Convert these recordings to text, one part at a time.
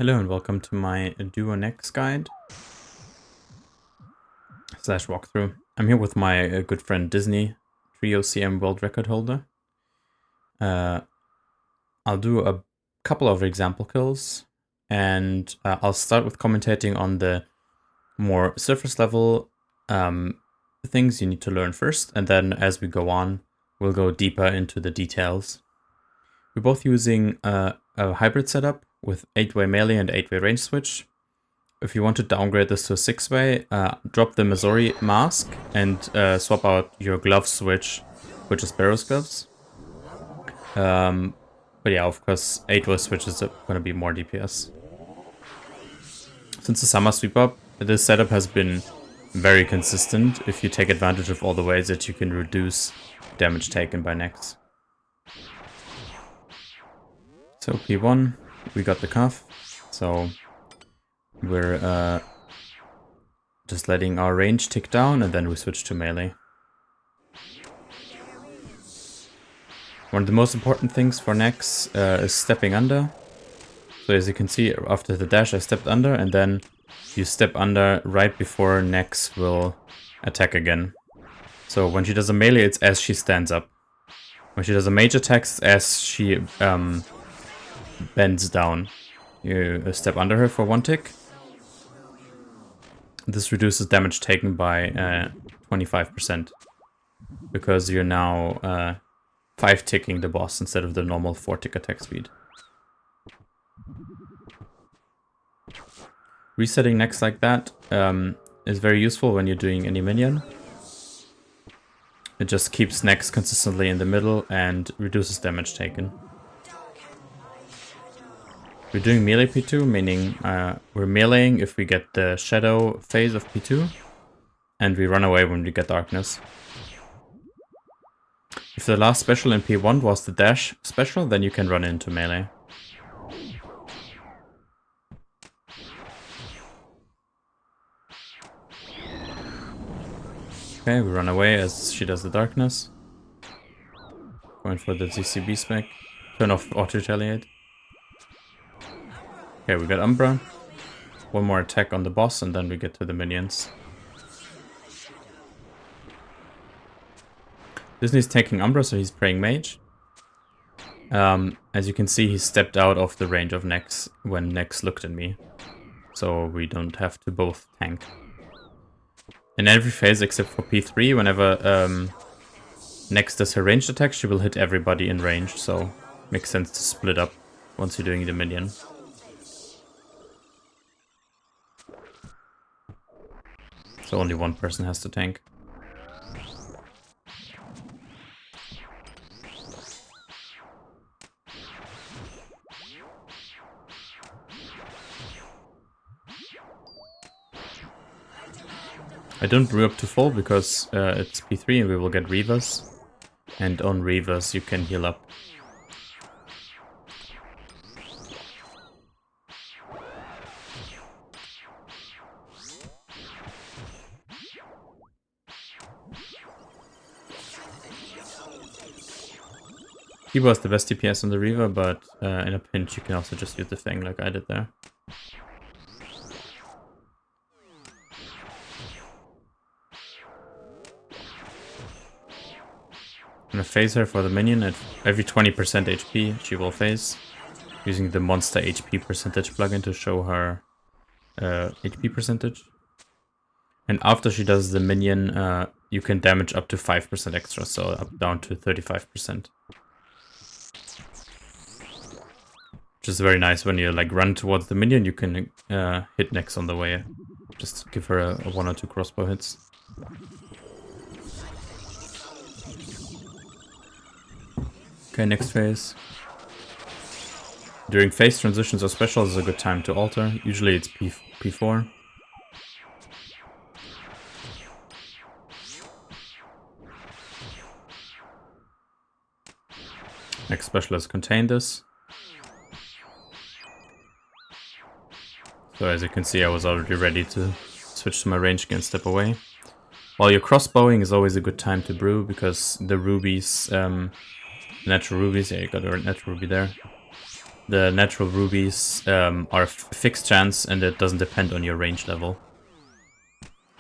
Hello and welcome to my Duo Nex guide / walkthrough. I'm here with my good friend Disney, Trio CM world record holder. I'll do a couple of example kills, and I'll start with commentating on the more surface level things you need to learn first, and then as we go on, we'll go deeper into the details. We're both using a hybrid setup with 8-way melee and 8-way range switch. If you want to downgrade this to a 6-way, drop the Missouri mask and swap out your glove switch, which is Barrow's gloves. But yeah, of course, 8-way switch is going to be more DPS. Since the summer sweep up, this setup has been very consistent if you take advantage of all the ways that you can reduce damage taken by Nex. So P1, we got the cuff, so we're just letting our range tick down and then we switch to melee. One of the most important things for Nex is stepping under. So as you can see, after the dash I stepped under, and then you step under right before Nex will attack again. So when she does a melee, it's as she stands up. When she does a mage attack, it's as she bends down. You step under her for 1 tick. This reduces damage taken by 25%, because you're now 5 ticking the boss instead of the normal 4 tick attack speed. Resetting Nex like that is very useful when you're doing any minion. It just keeps Nex consistently in the middle and reduces damage taken. We're doing melee P2, meaning we're meleeing if we get the shadow phase of P2, and we run away when we get darkness. If the last special in P1 was the dash special, then you can run into melee. Okay, we run away as she does the darkness. Going for the ZCB spec. Turn off auto retaliate. Okay, we got Umbra. One more attack on the boss and then we get to the minions. Disney's taking Umbra, so he's praying mage. As you can see, he stepped out of the range of Nex when Nex looked at me. So we don't have to both tank. In every phase except for P3, whenever Nex does her ranged attack, she will hit everybody in range, so makes sense to split up once you're doing the minion. So only one person has to tank. I don't brew up to full because it's P3 and we will get Reavers. And on Reavers you can heal up. He was the best DPS on the Reaver, but in a pinch you can also just use the Fang like I did there. I'm gonna phase her for the minion. At every 20% HP she will phase, using the monster HP percentage plugin to show her HP percentage. And after she does the minion, you can damage up to 5% extra, so up down to 35%. Which is very nice. When you like run towards the minion, you can hit Nex on the way. Just give her a 1 or 2 crossbow hits. Okay, next phase. During phase transitions or specials is a good time to alter. Usually it's P4. Next special is contain this. So as you can see, I was already ready to switch to my range and step away. While you're crossbowing is always a good time to brew, because the rubies, natural rubies, yeah, you got a natural ruby there. The natural rubies are a fixed chance, and it doesn't depend on your range level.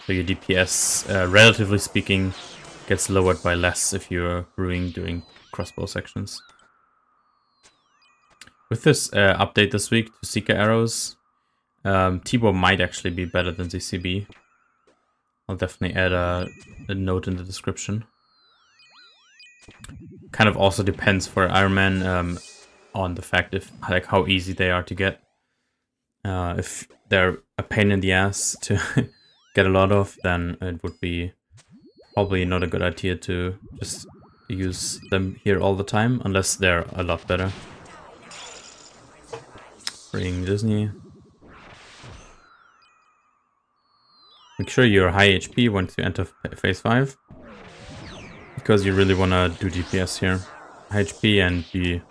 So your DPS, relatively speaking, gets lowered by less if you're brewing doing crossbow sections. With this update this week to Seeker arrows, tbow might actually be better than ZCB. I'll definitely add a note in the description. Kind of also depends for Iron Man on the fact if like how easy they are to get. If they're a pain in the ass to get a lot of, then it would be probably not a good idea to just use them here all the time, unless they're a lot better. Bring Disney. Make sure you're high HP once you enter phase 5. Because you really want to do DPS here. High HP, and you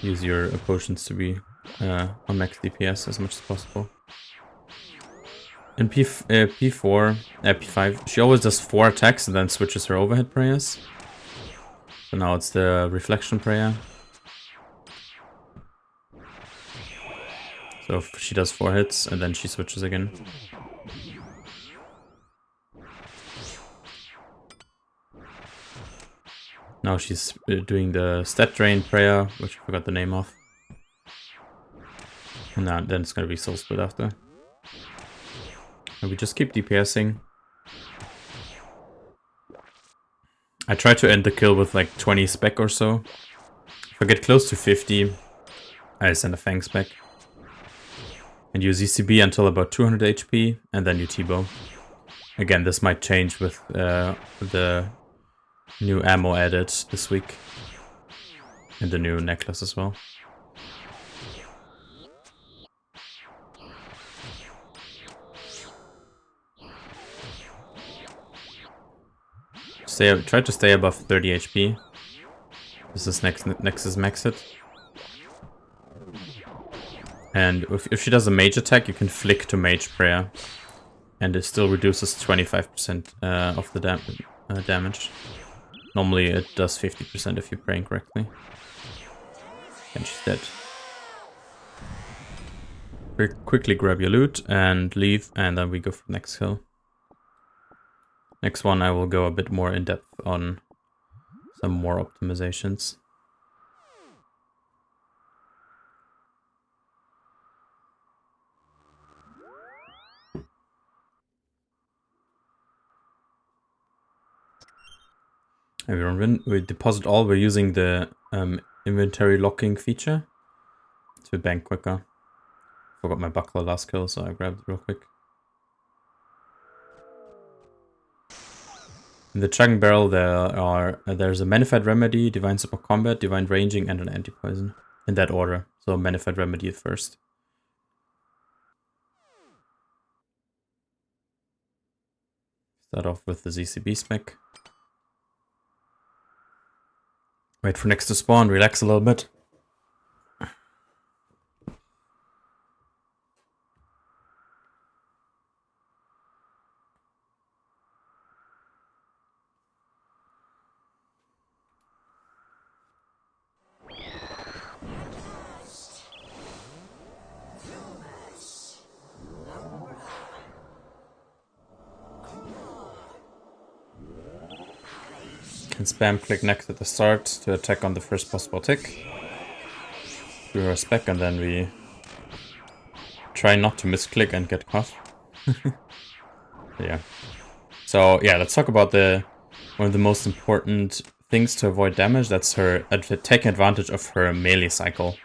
use your potions to be on max DPS as much as possible. In P5, she always does 4 attacks and then switches her overhead prayers. So now it's the reflection prayer. So she does 4 hits and then she switches again. Now she's doing the stat drain prayer, which I forgot the name of. And then it's gonna be soul split after. And we just keep DPSing. I try to end the kill with like 20 spec or so. If I get close to 50, I send a Fang spec. And use ECB until about 200 HP, and then you tbow. Again, this might change with the new ammo added this week. And the new necklace as well. Try to stay above 30 HP. This is Nexus max hit. And if she does a mage attack, you can flick to mage prayer. And it still reduces 25% of the damage. Normally it does 50% if you're praying correctly. And she's dead. Quickly grab your loot and leave, and then we go for the next kill. Next one I will go a bit more in depth on some more optimizations. Everyone, we deposit all. We're using the inventory locking feature to bank quicker. Forgot my buckler last kill, so I grabbed it real quick. In the chugging barrel, there's a Manified Remedy, Divine Super Combat, Divine Ranging, and an Anti-Poison. In that order. So Manified Remedy first. Start off with the ZCB spec. Wait for next to spawn, relax a little bit. Can spam click next at the start to attack on the first possible tick. Do her spec, and then we try not to misclick and get caught. Yeah. So yeah, let's talk about one of the most important things to avoid damage. That's her taking advantage of her melee cycle.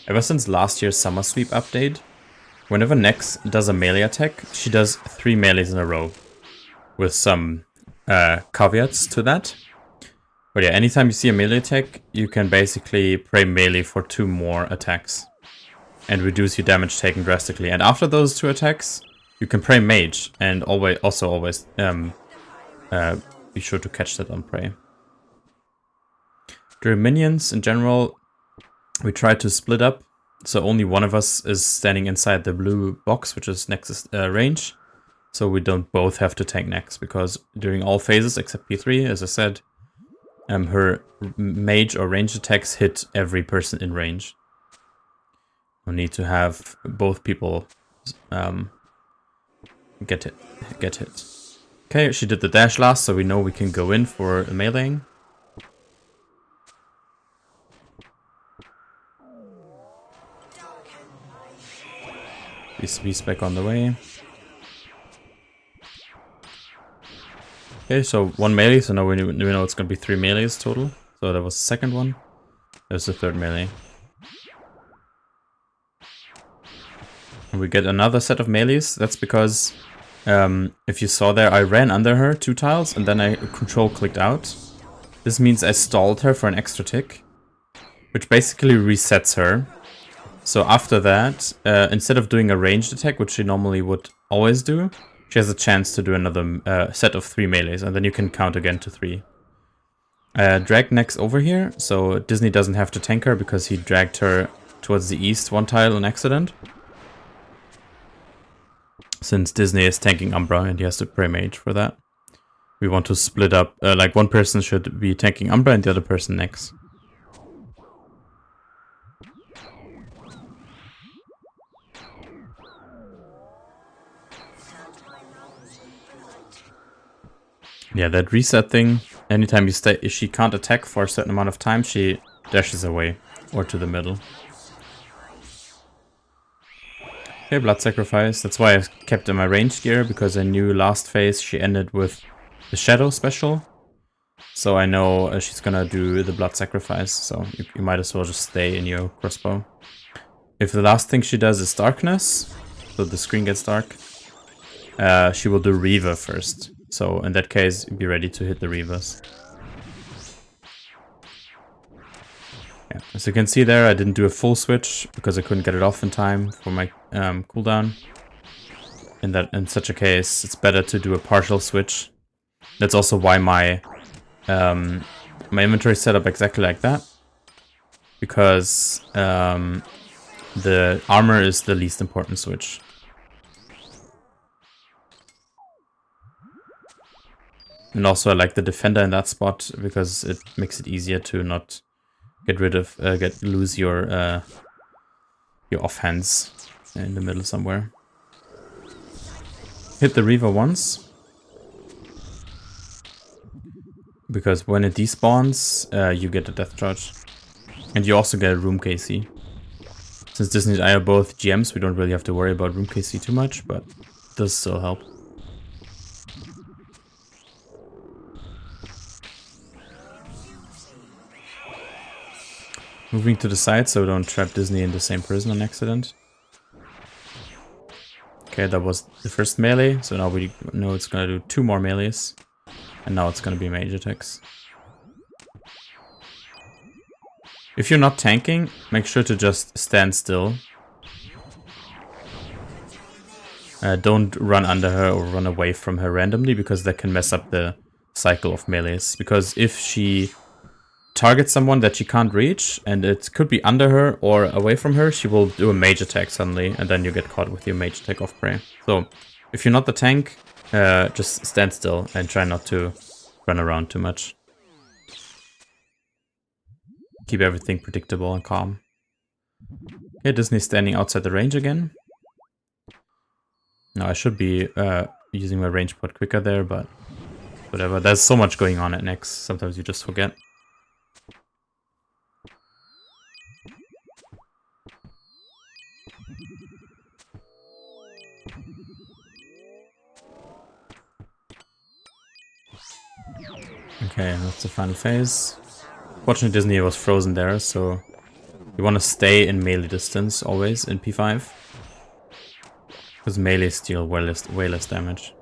Ever since last year's Summer Sweep update, whenever Nex does a melee attack, she does 3 melees in a row. With some caveats to that. But yeah, anytime you see a melee attack, you can basically pray melee for 2 more attacks. And reduce your damage taken drastically. And after those 2 attacks, you can pray mage. And always be sure to catch that on prey. During minions, in general, we try to split up. So only one of us is standing inside the blue box, which is Nex's range. So we don't both have to tank Nex. Because during all phases, except P3, as I said, her mage or range attacks hit every person in range. We need to have both people get hit. Okay, she did the dash last, so we know we can go in for a meleeing. Beast back on the way. Okay, so 1 melee, so now we know it's going to be 3 melees total. So that was the second one. There's the third melee. And we get another set of melees. That's because, if you saw there, I ran under her 2 tiles and then I control clicked out. This means I stalled her for an extra tick, which basically resets her. So after that, instead of doing a ranged attack, which she normally would always do, she has a chance to do another set of 3 melees, and then you can count again to 3. Drag Nex over here, so Disney doesn't have to tank her because he dragged her towards the east 1 tile on accident. Since Disney is tanking Umbra and he has to pray mage for that. We want to split up, like one person should be tanking Umbra and the other person Nex. Yeah, that reset thing, anytime you stay, if she can't attack for a certain amount of time, she dashes away or to the middle. Okay, blood sacrifice. That's why I kept in my ranged gear, because I knew last phase she ended with the shadow special. So I know she's gonna do the blood sacrifice, so you might as well just stay in your crossbow. If the last thing she does is darkness, so the screen gets dark, she will do Reaver first. So in that case, be ready to hit the Reavers. Yeah, as you can see there, I didn't do a full switch because I couldn't get it off in time for my cooldown. In such a case, it's better to do a partial switch. That's also why my inventory is set up exactly like that, because the armor is the least important switch. And also I like the defender in that spot because it makes it easier to not get rid of lose your offhands in the middle somewhere. Hit the Reaver once, because when it despawns, you get a death charge, and you also get a room KC. Since Disney and I are both GMs, we don't really have to worry about room KC too much, but it does still help. Moving to the side so we don't trap Disney in the same prison on accident. Okay, that was the first melee, so now we know it's gonna do 2 more melees. And now it's gonna be mage attacks. If you're not tanking, make sure to just stand still. Don't run under her or run away from her randomly, because that can mess up the cycle of melees. Because if she targets someone that she can't reach, and it could be under her or away from her, she will do a mage attack suddenly, and then you get caught with your mage attack off prey. So, if you're not the tank, just stand still and try not to run around too much. Keep everything predictable and calm. Okay, Disney's standing outside the range again. Now I should be using my range pod quicker there, but whatever. There's so much going on at Nex, sometimes you just forget. Okay, that's the final phase. Fortunately, Disney was frozen there, so you want to stay in melee distance always in P5. Because melee deal way less damage.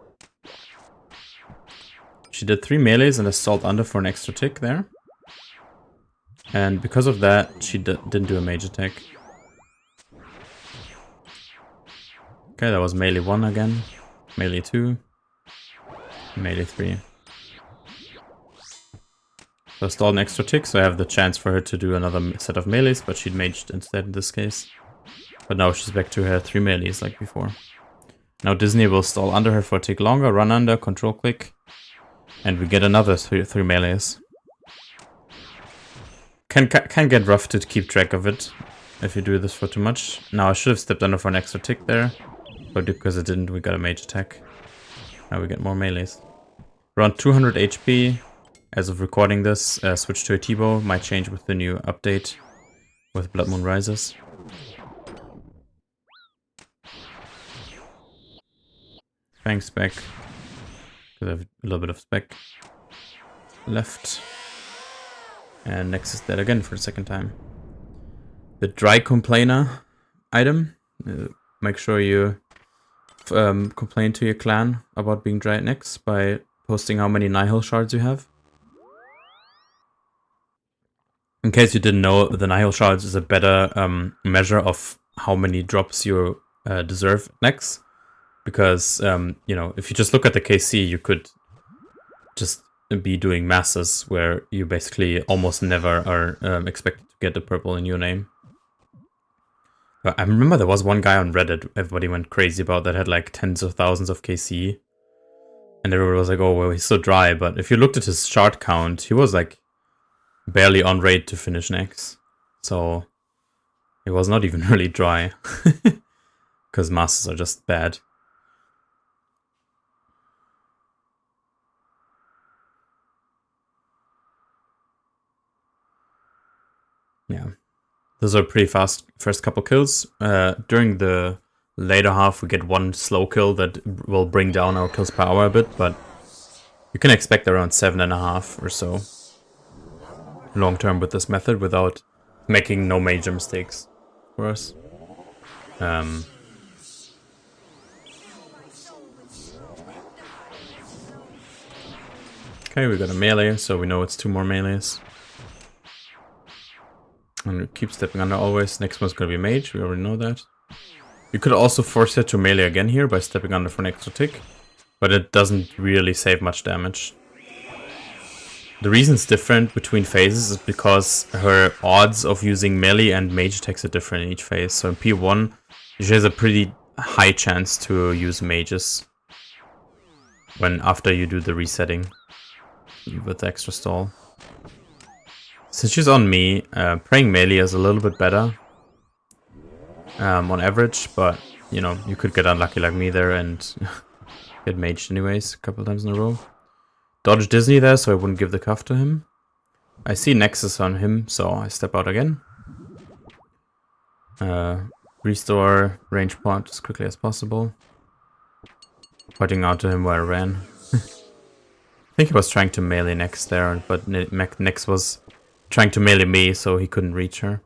She did 3 melees and assault under for an extra tick there. And because of that, she didn't do a mage attack. Okay, that was melee 1 again. Melee 2. Melee 3. So I stalled an extra tick, so I have the chance for her to do another set of melees, but she'd maged instead in this case. But now she's back to her 3 melees like before. Now Disney will stall under her for a tick longer, run under, control click, and we get another 3 melees. Can get rough to keep track of it. if you do this for too much. Now I should have stepped under for an extra tick there, but because it didn't, we got a mage attack. Now we get more melees. Around 200 HP as of recording this. Switch to a tbow, might change with the new update with Blood Moon Rises. Fangs back, because I have a little bit of spec left. And Nex is dead again for the second time. The Dry Complainer item. Make sure you complain to your clan about being dry at Nex by posting how many Nihil shards you have. In case you didn't know, the Nihil shards is a better measure of how many drops you deserve Nex. Because, you know, if you just look at the KC, you could just be doing masses where you basically almost never are expected to get the purple in your name. But I remember there was one guy on Reddit everybody went crazy about that had like tens of thousands of KC. And everybody was like, oh, well, he's so dry. But if you looked at his shard count, he was like barely on rate to finish Nex. So it was not even really dry. Because masses are just bad. Yeah, those are pretty fast first couple kills. During the later half, we get one slow kill that will bring down our kills per hour a bit, but you can expect around 7.5 or so long term with this method without making no major mistakes for us. Okay, we got a melee, so we know it's 2 more melees. And keep stepping under always. Next one's gonna be mage, we already know that. You could also force it to melee again here by stepping under for an extra tick, but it doesn't really save much damage. The reason it's different between phases is because her odds of using melee and mage attacks are different in each phase. So in P1, she has a pretty high chance to use mages when after you do the resetting with the extra stall. Since she's on me, praying melee is a little bit better on average, but you know, you could get unlucky like me there and get maged anyways a couple times in a row. Dodge Disney there, so I wouldn't give the cuff to him. I see Nexus on him, so I step out again. Restore range point as quickly as possible. Pointing out to him where I ran. I think he was trying to melee Nex there, but Nex was trying to melee me, so he couldn't reach her.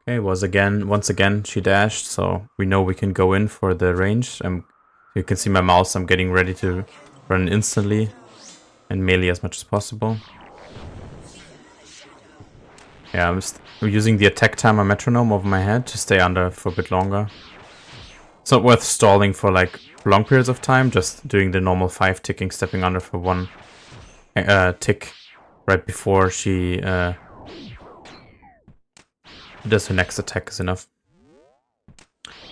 Okay, once again she dashed, so we know we can go in for the range. You can see my mouse, I'm getting ready to run instantly and melee as much as possible. Yeah, I'm using the attack timer metronome over my head to stay under for a bit longer. It's not worth stalling for like long periods of time, just doing the normal 5 ticking, stepping under for 1 tick right before she does her next attack is enough.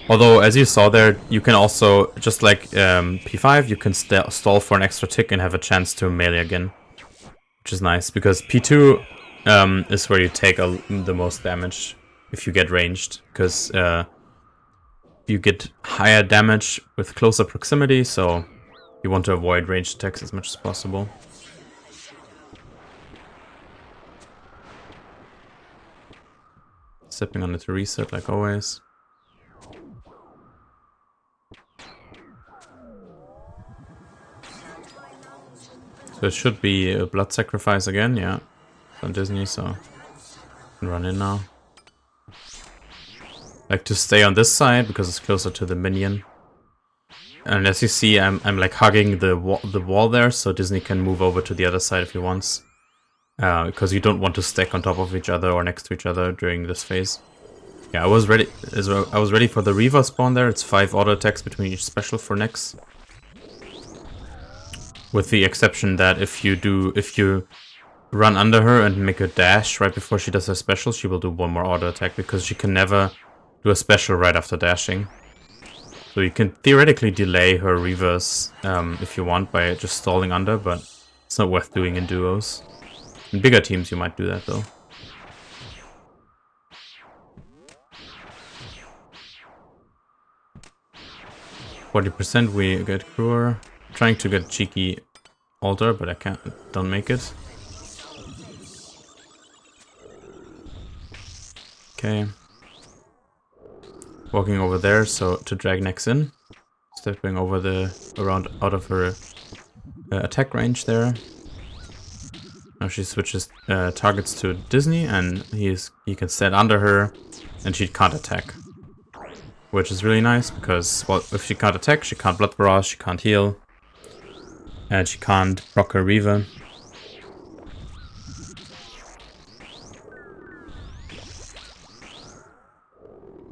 Although, as you saw there, you can also, just like P5, you can stall for an extra tick and have a chance to melee again. Which is nice, because P2 is where you take the most damage if you get ranged. Because you get higher damage with closer proximity, so you want to avoid ranged attacks as much as possible. Stepping on it to reset, like always. So it should be a blood sacrifice again, yeah. On Disney, so I can run in now. Like to stay on this side because it's closer to the minion. And as you see, I'm like hugging the wall there, so Disney can move over to the other side if he wants. Because you don't want to stack on top of each other or next to each other during this phase. Yeah, I was ready for the Reaver spawn there. It's 5 auto attacks between each special for Nex. With the exception that if you run under her and make a dash right before she does her special, she will do 1 more auto attack because she can never do a special right after dashing. So you can theoretically delay her reverse if you want by just stalling under, but it's not worth doing in duos. In bigger teams you might do that though. 40% we get Crewer. Trying to get cheeky altar, but I don't make it. Okay. Walking over there, so to drag Nex in. Stepping over out of her attack range there. Now she switches targets to Disney, and he can stand under her, and she can't attack. Which is really nice, because, well, if she can't attack, she can't Blood Barrage, she can't heal. And she can't proc her Reaver.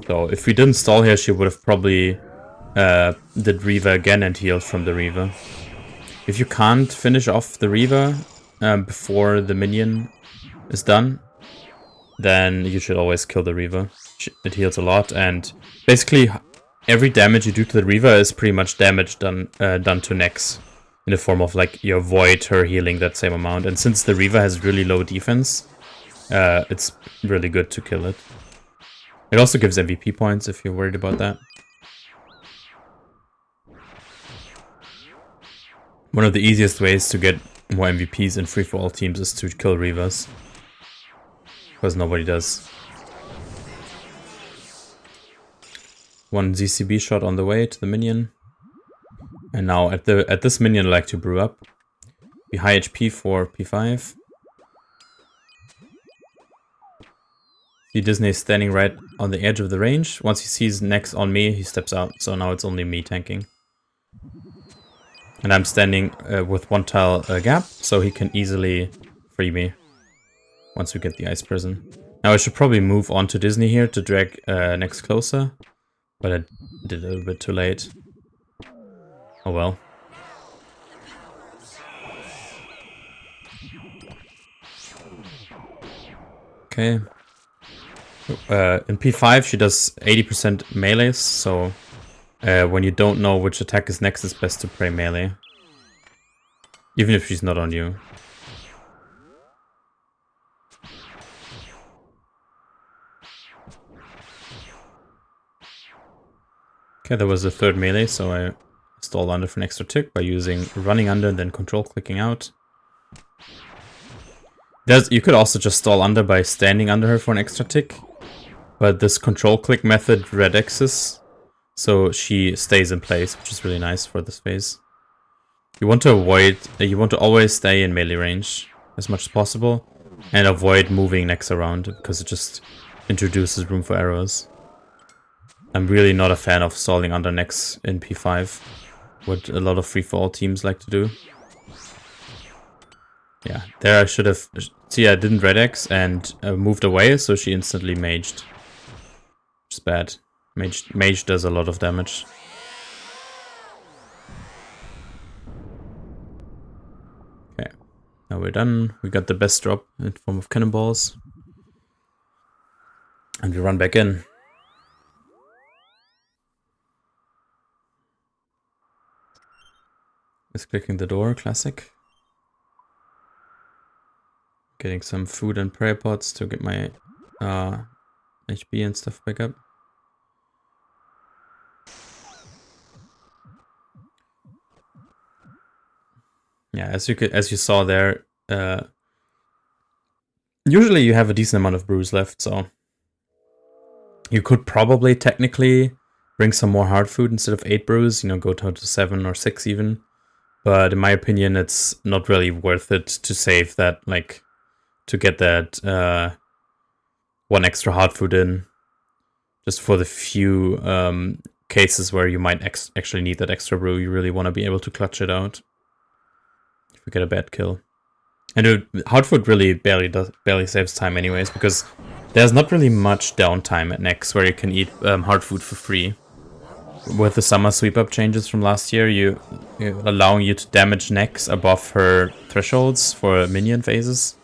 So if we didn't stall here, she would have probably did Reaver again and healed from the Reaver. If you can't finish off the Reaver before the minion is done, then you should always kill the Reaver. It heals a lot, and basically every damage you do to the Reaver is pretty much damage done to Nex. In the form of, like, you avoid her healing that same amount. And since the Reaver has really low defense, it's really good to kill it. It also gives MVP points if you're worried about that. One of the easiest ways to get more MVPs in free-for-all teams is to kill Reavers. Because nobody does. One ZCB shot on the way to the minion. And now at this minion I like to brew up. Be high HP for P5. See Disney standing right on the edge of the range. Once he sees Nex on me, he steps out. So now it's only me tanking. And I'm standing with one tile gap, so he can easily free me. Once we get the Ice Prison. Now I should probably move on to Disney here to drag Nex closer. But I did a little bit too late. Oh well. Okay. In P5 she does 80% melees, so when you don't know which attack is next, it's best to play melee. Even if she's not on you. Okay, there was a third melee, so I stalled under for an extra tick by using running under and then control clicking out. You could also just stall under by standing under her for an extra tick, but this control click method red X's, so she stays in place, which is really nice for this phase. You want to always stay in melee range as much as possible, and avoid moving Nex around, because it just introduces room for errors. I'm really not a fan of stalling under Nex in P5. What a lot of free-for-all teams like to do. Yeah, there I should have... See, I didn't red X and moved away, so she instantly maged. Which is bad. Mage does a lot of damage. Okay, now we're done. We got the best drop in the form of cannonballs. And we run back in. Just clicking the door, classic. Getting some food and prayer pots to get my HP and stuff back up. Yeah, as you saw there, usually you have a decent amount of brews left, so you could probably technically bring some more hard food instead of 8 brews, you know, go down to 7 or 6 even. But in my opinion, it's not really worth it to save that, like, to get that one extra hard food in, just for the few cases where you might actually need that extra brew. You really want to be able to clutch it out if we get a bad kill. And hard food really barely saves time anyways, because there's not really much downtime at Nex where you can eat hard food for free. With the summer sweep up changes from last year, allowing you to damage Nex above her thresholds for minion phases.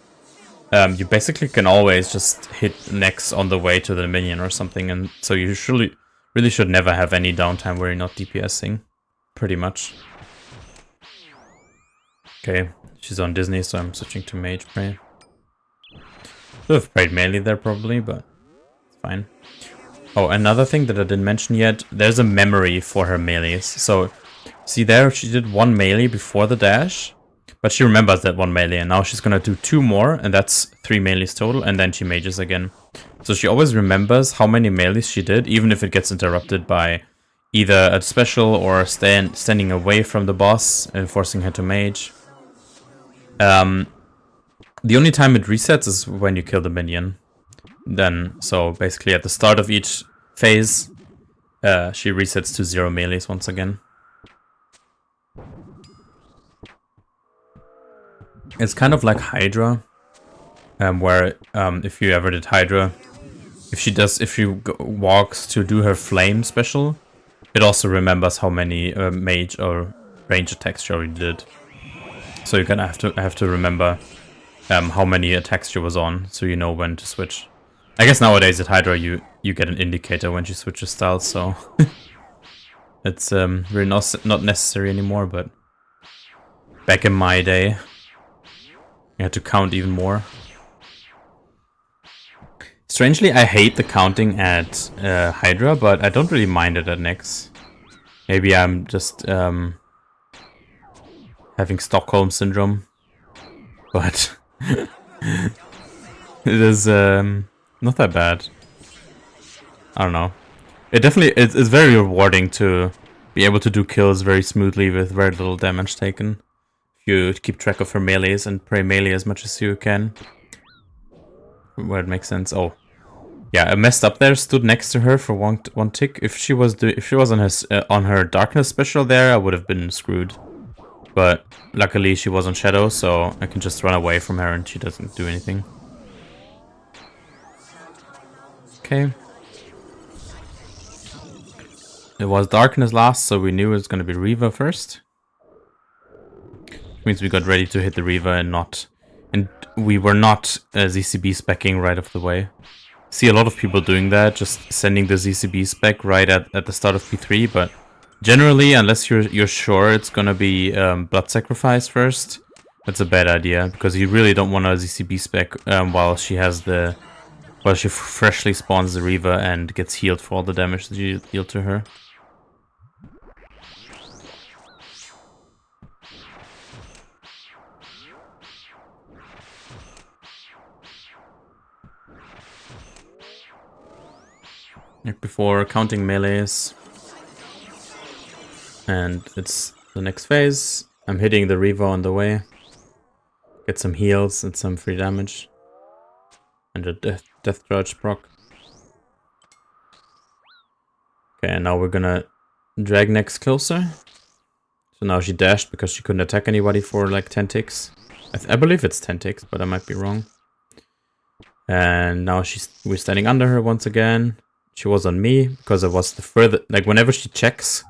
You basically can always just hit Nex on the way to the minion or something, and so you really should never have any downtime where you're not DPSing, pretty much. Okay, she's on Disney, so I'm switching to Mage Pray. Should have prayed melee there probably, but it's fine. Oh, another thing that I didn't mention yet, there's a memory for her melees. So, see there, she did 1 melee before the dash, but she remembers that 1 melee, and now she's gonna do 2 more, and that's 3 melees total, and then she mages again. So she always remembers how many melees she did, even if it gets interrupted by either a special or standing away from the boss and forcing her to mage. The only time it resets is when you kill the minion. Then, so basically at the start of each phase, she resets to 0 melees once again. It's kind of like Hydra, where if you ever did Hydra, if she walks to do her flame special, it also remembers how many mage or range attacks she already did. So you're gonna have to remember how many attacks she was on, so you know when to switch. I guess nowadays at Hydra you get an indicator when she switches styles, so it's really not necessary anymore. But back in my day, you had to count even more. Strangely, I hate the counting at Hydra, but I don't really mind it at Nex. Maybe I'm just having Stockholm syndrome, but it is not that bad. I don't know. It definitely it's very rewarding to be able to do kills very smoothly with very little damage taken. If you keep track of her melees and pray melee as much as you can, where it makes sense. Oh, yeah, I messed up there. Stood next to her for one tick. If she was on her darkness special there, I would have been screwed. But luckily she was on shadow, so I can just run away from her and she doesn't do anything. Okay. It was darkness last, so we knew it was going to be Reaver first. Which means we got ready to hit the Reaver and we were not ZCB specking right off the way. See a lot of people doing that, just sending the ZCB spec right at the start of P3, but generally, unless you're sure it's gonna be blood sacrifice first, that's a bad idea, because you really don't want a ZCB spec while she freshly spawns the Reaver and gets healed for all the damage that you deal to her. Like before, counting melees. And it's the next phase. I'm hitting the Reaver on the way. Get some heals and some free damage. And a death charge proc. Okay, and now we're gonna drag Nex closer. So now she dashed because she couldn't attack anybody for like 10 ticks. I believe it's 10 ticks, but I might be wrong. And now we're standing under her once again. She was on me because I was the further, like whenever she checks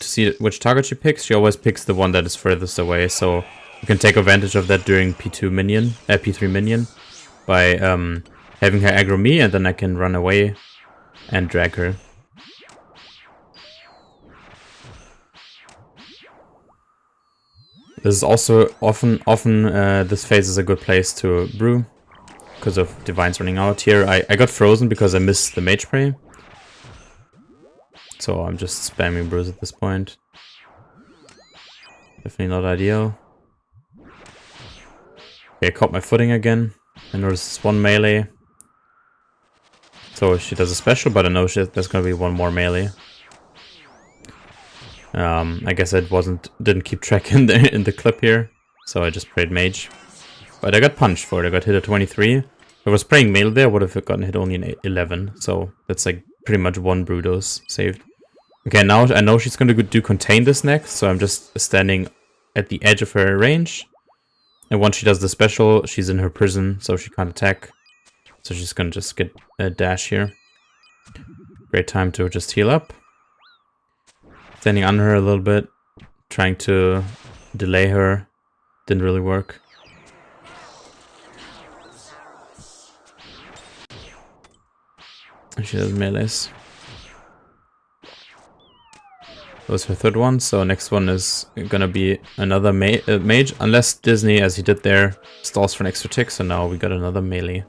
to see which target she picks, she always picks the one that is furthest away. So you can take advantage of that during P3 minion by having her aggro me, and then I can run away and drag her. This is also often this phase is a good place to brew. Because of Divines running out here. I got frozen because I missed the Mage Prey. So I'm just spamming brews at this point. Definitely not ideal. Okay, I caught my footing again. I noticed it's 1 melee. So she does a special, but I know there's gonna be 1 more melee. I guess I didn't keep track in the clip here. So I just prayed Mage. But I got punched for it. I got hit at 23. If I was praying melee there, I would have gotten hit only in 11. So that's like pretty much 1 brew dose saved. Okay, now I know she's going to do contain this next. So I'm just standing at the edge of her range. And once she does the special, she's in her prison, so she can't attack. So she's going to just get a dash here. Great time to just heal up. Standing under her a little bit. Trying to delay her. Didn't really work. She does melees. That was her 3rd one, so next one is gonna be another mage, unless Disney, as he did there, stalls for an extra tick, so now we got another melee.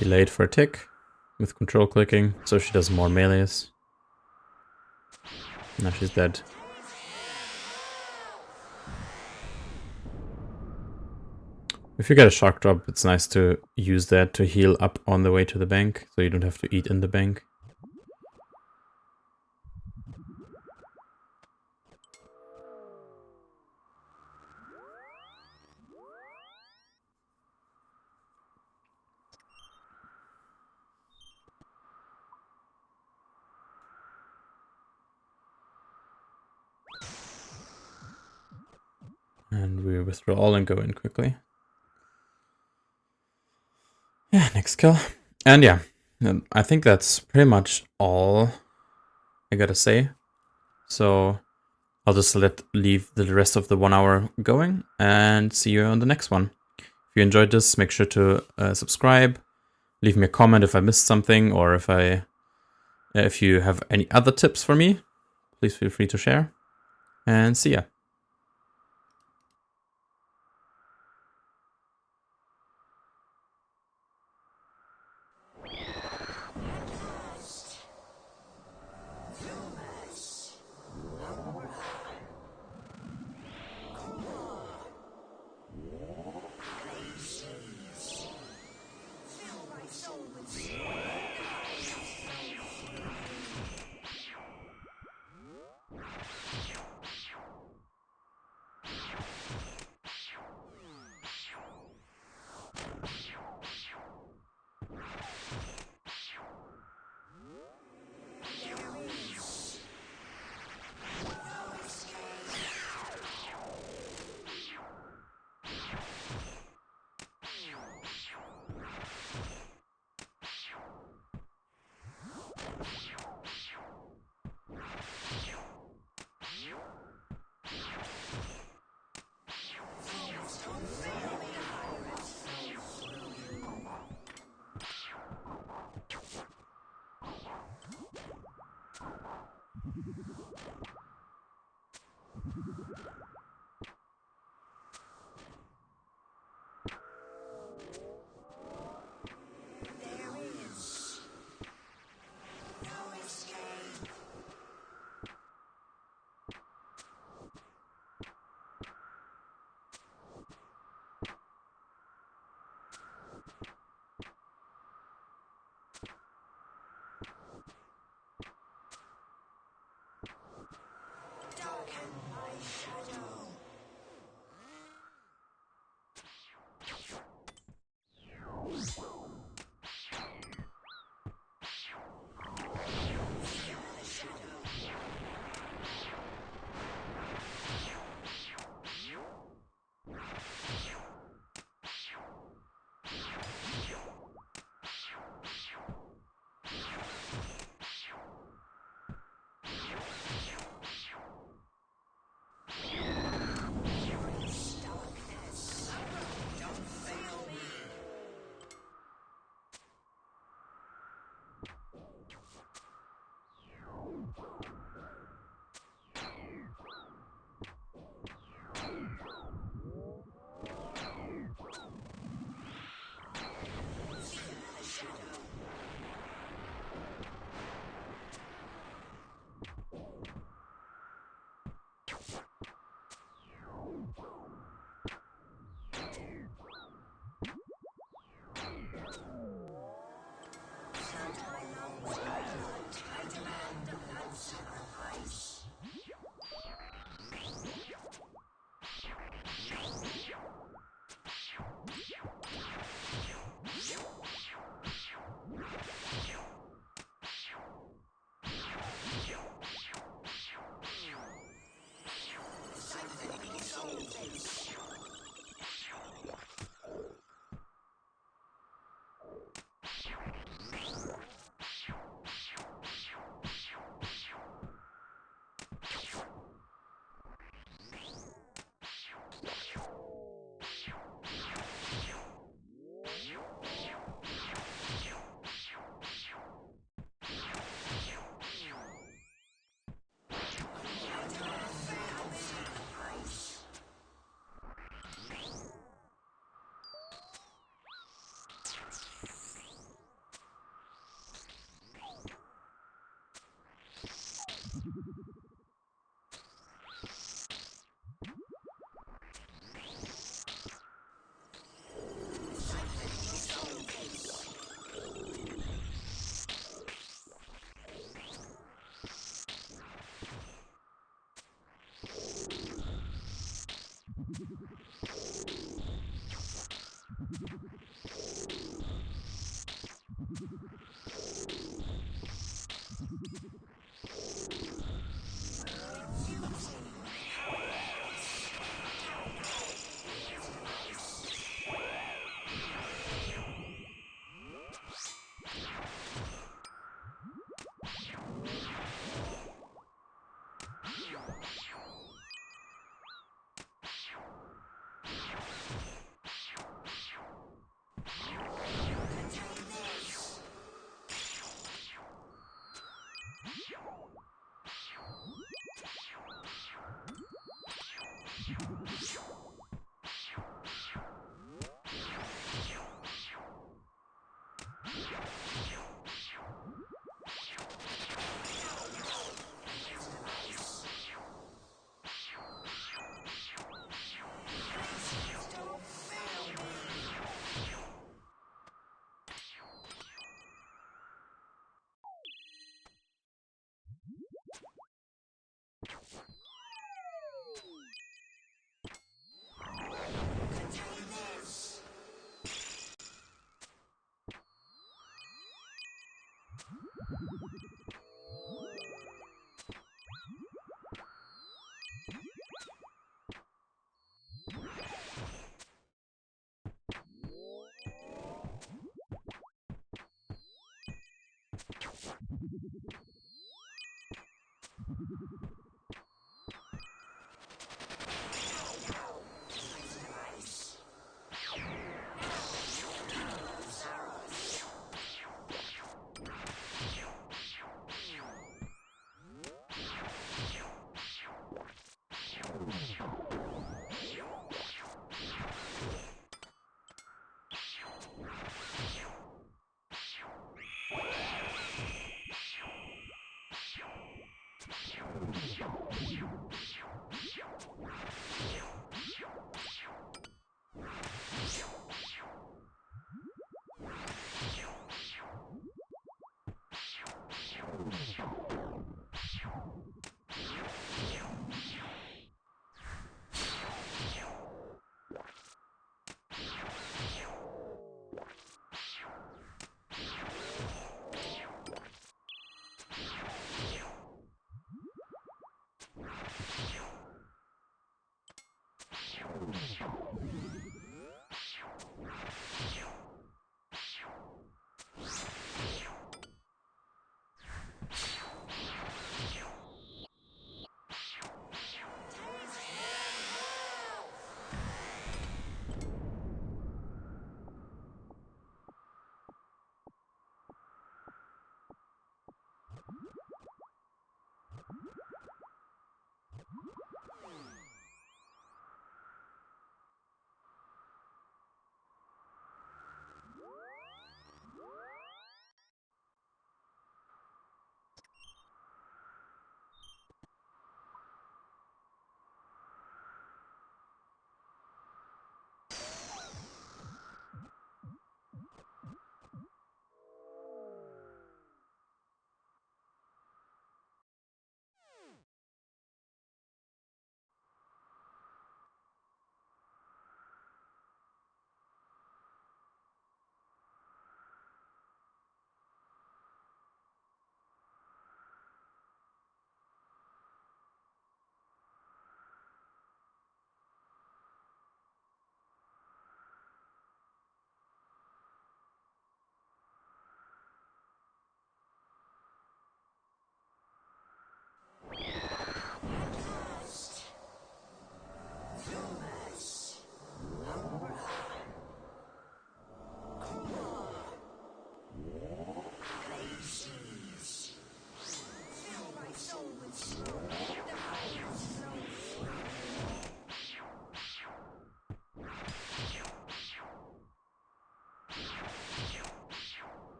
Delayed for a tick with control clicking, so she does more melees. Now she's dead. If you get a shock drop, it's nice to use that to heal up on the way to the bank, so you don't have to eat in the bank. And we withdraw all and go in quickly. Yeah, next kill. And yeah, I think that's pretty much all I gotta say. So I'll just leave the rest of the 1 hour going and see you on the next one. If you enjoyed this, make sure to subscribe. Leave me a comment if I missed something, or if you have any other tips for me, please feel free to share. And see ya.